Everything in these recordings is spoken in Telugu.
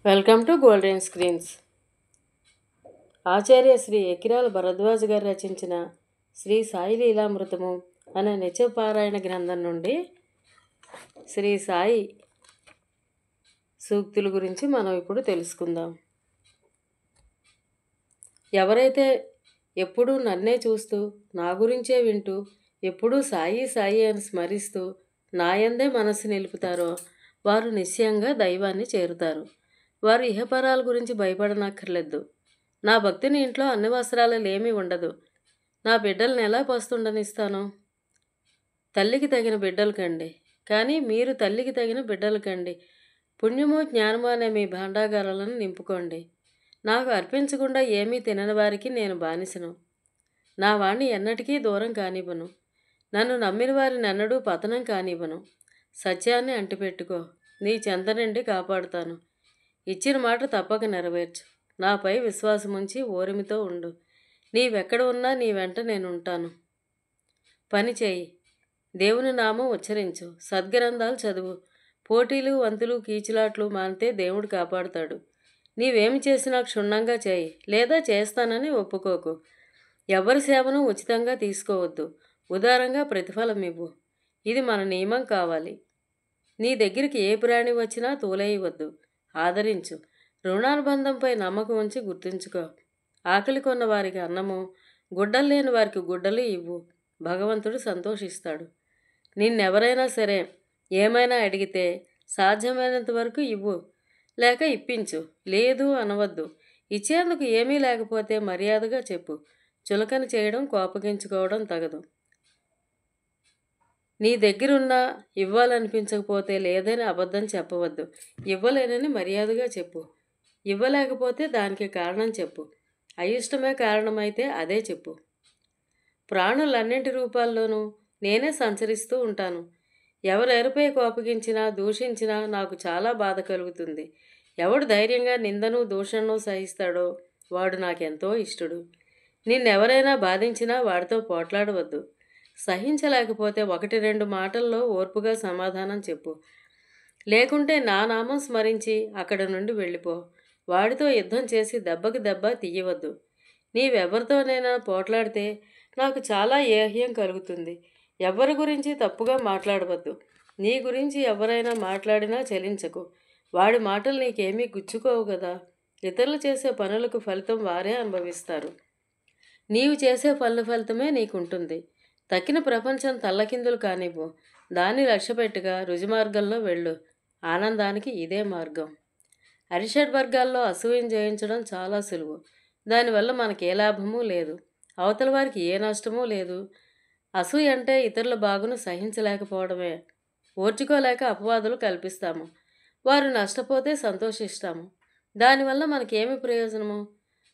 Welcome to golden screens. Acharya Shri Ekkirala Bharadwaj garu రచించిన శ్రీ సాయి లీలామృతము అనే నిత్యపారాయణ గ్రంథం నుండి శ్రీ సాయి సూక్తుల గురించి మనం ఇప్పుడు తెలుసుకుందాం. ఎవరైతే ఎప్పుడూ నన్నే చూస్తూ నా గురించే వింటూ ఎప్పుడూ సాయి సాయి అని స్మరిస్తూ నాయందే మనసు నిలుపుతారో వారు నిశ్చయంగా దైవాన్ని చేరుతారు. వారు ఇహపరాల గురించి భయపడనక్కర్లేదు. నా భక్తిని ఇంట్లో అన్ని వస్త్రాలేమీ ఉండదు. నా బిడ్డలను ఎలా పస్తుండనిస్తాను? తల్లికి తగిన బిడ్డలు కండి, కానీ మీరు తల్లికి తగిన బిడ్డలు కండి. పుణ్యము జ్ఞానము అనే మీ భాండాగారాలను నింపుకోండి. నాకు అర్పించకుండా ఏమీ తినని వారికి నేను బానిసను. నా వాణ్ణి ఎన్నటికీ దూరం కానివ్వను. నన్ను నమ్మిన వారిని ఎన్నడూ పతనం కానివ్వను. సత్యాన్ని అంటిపెట్టుకో, నీ చెంత నుండి కాపాడుతాను. ఇచ్చిన మాట తప్పక నెరవేర్చు. నాపై విశ్వాసముంచి ఓరిమితో ఉండు. నీవెక్కడ ఉన్నా నీ వెంట నేను ఉంటాను. పని చేయి, దేవుని నామం ఉచ్చరించు, సద్గ్రంథాలు చదువు. పోటీలు వంతులు కీచులాట్లు మానితే దేవుడు కాపాడుతాడు. నీవేమి చేసినా క్షుణ్ణంగా చేయి, లేదా చేస్తానని ఒప్పుకోకు. ఎవరి సేవను ఉచితంగా తీసుకోవద్దు. ఉదారంగా ప్రతిఫలం ఇవ్వు. ఇది మన నియమం కావాలి. నీ దగ్గరికి ఏ ప్రాణి వచ్చినా తోలేయవద్దు. ఆదరించు. రుణానుబంధంపై నమ్మకం ఉంచి గుర్తుంచుకో. ఆకలి కొన్న వారికి అన్నము, గుడ్డలు లేని వారికి గుడ్డలు ఇవ్వు. భగవంతుడు సంతోషిస్తాడు. నిన్నెవరైనా సరే ఏమైనా అడిగితే సాధ్యమైనంత వరకు ఇవ్వు, లేక ఇప్పించు. లేదు అనవద్దు. ఇచ్చేందుకు ఏమీ లేకపోతే మర్యాదగా చెప్పు. చులకన చేయడం, కోపగించుకోవడం తగదు. నీ దగ్గరున్నా ఇవ్వాలనిపించకపోతే లేదని అబద్ధం చెప్పవద్దు. ఇవ్వలేనని మర్యాదగా చెప్పు. ఇవ్వలేకపోతే దానికి కారణం చెప్పు. అయిష్టమే కారణమైతే అదే చెప్పు. ప్రాణులన్నింటి రూపాల్లోనూ నేనే సంచరిస్తూ ఉంటాను. ఎవరెరుపై కోపగించినా దూషించినా నాకు చాలా బాధ కలుగుతుంది. ఎవడు ధైర్యంగా నిందను దూషణను సహిస్తాడో వాడు నాకెంతో ఇష్టడు. నిన్నెవరైనా బాధించినా వాడితో పోట్లాడవద్దు. సహించలేకపోతే 1-2 మాటల్లో ఓర్పుగా సమాధానం చెప్పు. లేకుంటే నా నామం స్మరించి అక్కడి నుండి వెళ్ళిపో. వాడితో యుద్ధం చేసి దెబ్బకి దెబ్బ తీయవద్దు. నీవెవరితోనైనా పోట్లాడితే నాకు చాలా ఏహ్యం కలుగుతుంది. ఎవరి గురించి తప్పుగా మాట్లాడవద్దు. నీ గురించి ఎవరైనా మాట్లాడినా చలించకు. వాడి మాటలు నీకేమీ గుచ్చుకోవు కదా. ఇతరులు చేసే పనులకు ఫలితం వారే అనుభవిస్తారు. నీవు చేసే పనుల ఫలితమే నీకుంటుంది. తక్కిన ప్రపంచం తల్లకిందులు కానివ్వు. దాన్ని లక్ష్యపెట్టుగా రుజుమార్గంలో వెళ్ళు. ఆనందానికి ఇదే మార్గం. అరిషడ్ వర్గాల్లో అసూయను జయించడం చాలా సులువు. దానివల్ల మనకే లాభమూ లేదు, అవతల వారికి ఏ నష్టమూ లేదు. అసూయ అంటే ఇతరుల బాగును సహించలేకపోవడమే. ఓర్చుకోలేక అపవాదులు కల్పిస్తాము. వారు నష్టపోతే సంతోషిస్తాము. దానివల్ల మనకేమి ప్రయోజనము?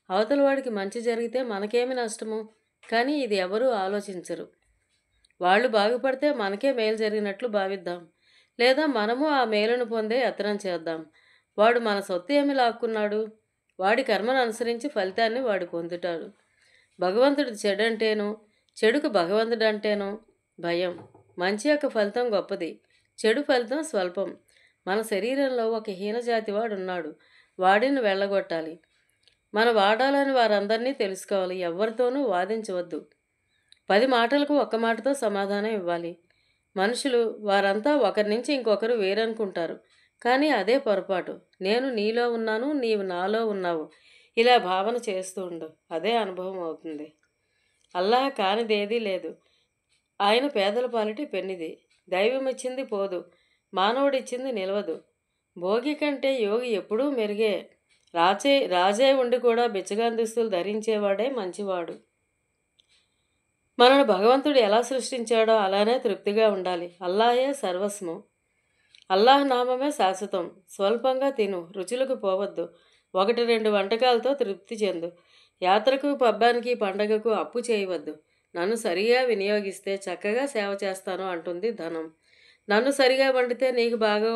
అవతల వాడికి మంచి జరిగితే మనకేమి నష్టము? కానీ ఇది ఎవరూ ఆలోచించరు. వాళ్ళు బాగుపడితే మనకే మేలు జరిగినట్లు భావిద్దాం, లేదా మనము ఆ మేలును పొందే యత్నం చేద్దాం. వాడు మన సొత్తు ఏమి లాక్కున్నాడు? వాడి కర్మను అనుసరించి ఫలితాన్ని వాడు పొందుతాడు. భగవంతుడు చెడంటేనో, చెడుకు భగవంతుడంటేనో భయం. మంచి యొక్క ఫలితం గొప్పది, చెడు ఫలితం స్వల్పం. మన శరీరంలో ఒక హీనజాతి వాడున్నాడు. వాడిని వెళ్ళగొట్టాలి. మన వాడాలని వారందరినీ తెలుసుకోవాలి. ఎవరితోనూ వాదించవద్దు. 10 మాటలకు 1 మాటతో సమాధానం ఇవ్వాలి. మనుషులు వారంతా ఒకరి నుంచి ఇంకొకరు వేరనుకుంటారు, కానీ అదే పొరపాటు. నేను నీలో ఉన్నాను, నీవు నాలో ఉన్నావు. ఇలా భావన చేస్తూ ఉండు. అదే అనుభవం అవుతుంది. అల్లాహ్ కానిదేదీ లేదు. ఆయన పేదల పాలిటి పెన్నిది. దైవం ఇచ్చింది పోదు, మానవుడిచ్చింది నిలవదు. భోగి కంటే యోగి ఎప్పుడూ మెరుగే. రాజే ఉండి కూడా బిచ్చగాందుస్తులు ధరించేవాడే మంచివాడు. మనను భగవంతుడు ఎలా సృష్టించాడో అలానే తృప్తిగా ఉండాలి. అల్లాహే సర్వస్వం. అల్లాహ్ నామమే శాశ్వతం. స్వల్పంగా తిను, రుచులకు పోవద్దు. 1-2 వంటకాలతో తృప్తి చెందు. యాత్రకు, పబ్బానికి, పండగకు అప్పు చేయవద్దు. నన్ను సరిగా వినియోగిస్తే చక్కగా సేవ చేస్తాను అంటుంది ధనం. నన్ను సరిగా వండితే నీకు బాగా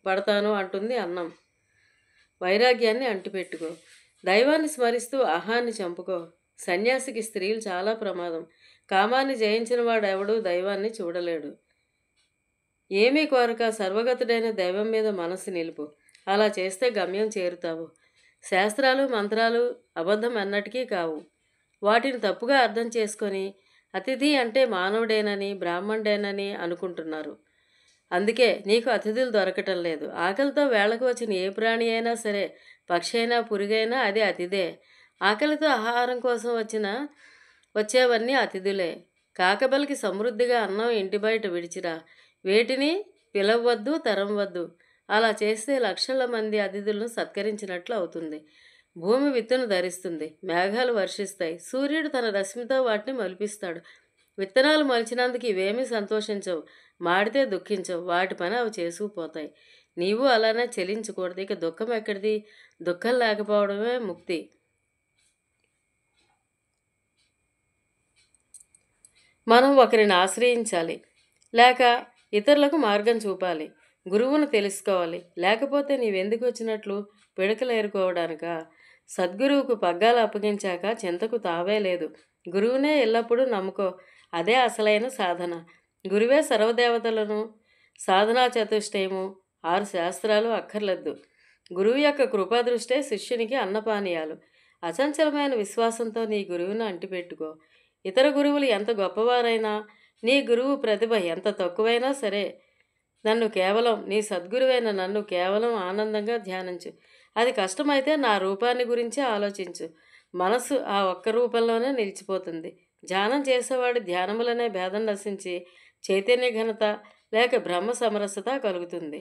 పడతాను అంటుంది అన్నం. వైరాగ్యాన్ని అంటిపెట్టుకో. దైవాన్ని స్మరిస్తూ అహాన్ని చంపుకో. సన్యాసికి స్త్రీలు చాలా ప్రమాదం. కామాన్ని జయించిన వాడెవడూ దైవాన్ని చూడలేడు. ఏమీ కోరక సర్వగతుడైన దైవం మీద మనసు నిలుపు. అలా చేస్తే గమ్యం చేరుతావు. శాస్త్రాలు మంత్రాలు అబద్ధం ఎన్నటికీ కావు. వాటిని తప్పుగా అర్థం చేసుకొని అతిథి అంటే మానవుడేనని బ్రాహ్మణుడేనని అనుకుంటున్నారు. అందుకే నీకు అతిథులు దొరకటం లేదు. ఆకలితో వేళకు వచ్చిన ఏ ప్రాణి అయినా సరే, పక్షి అయినా పురుగైనా అది అతిథే. ఆకలితో ఆహారం కోసం వచ్చేవన్నీ అతిథులే. కాకబలికి సమృద్ధిగా అన్నం ఇంటి బయట విడిచిరా, వేటిని పిలవద్దు తరంవద్దు. అలా చేస్తే లక్షల మంది అతిథులను సత్కరించినట్లు అవుతుంది. భూమి విత్తును ధరిస్తుంది, మేఘాలు వర్షిస్తాయి, సూర్యుడు తన రశ్మితో వాటిని మలిపిస్తాడు. విత్తనాలు మొలిచినందుకు ఇవేమీ సంతోషించవు, మాడితే దుఃఖించవు. వాటి పని అవి చేసుకుపోతాయి. నీవు అలానే చెలించకూడదు. ఇక దుఃఖం ఎక్కడిది? దుఃఖం లేకపోవడమే ముక్తి. మనం ఒకరిని ఆశ్రయించాలి, లేక ఇతరులకు మార్గం చూపాలి. గురువును తెలుసుకోవాలి, లేకపోతే నీవెందుకు వచ్చినట్లు? పిడకలు ఏరుకోవడానికా? సద్గురువుకు పగ్గాలు అప్పగించాక చింతకు తావే లేదు. గురువునే ఎల్లప్పుడూ నమ్ముకో, అదే అసలైన సాధన. గురువే సర్వదేవతలను, సాధనా చతుష్టయము, 6 శాస్త్రాలు అక్కర్లేదు. గురువు యొక్క కృపాదృష్టే శిష్యునికి అన్నపానీయాలు. అచంచలమైన విశ్వాసంతో నీ గురువును అంటిపెట్టుకో. ఇతర గురువులు ఎంత గొప్పవారైనా, నీ గురువు ప్రతిభ ఎంత తక్కువైనా సరే, నీ సద్గురువైన నన్ను కేవలం ఆనందంగా ధ్యానించు. అది కష్టమైతే నా రూపాన్ని గురించి ఆలోచించు. మనసు ఆ ఒక్క రూపంలోనే నిలిచిపోతుంది. ధ్యానం చేసేవాడి ధ్యానములనే భేదం నశించి చైతన్య ఘనత లేక బ్రహ్మ సమరసత కలుగుతుంది.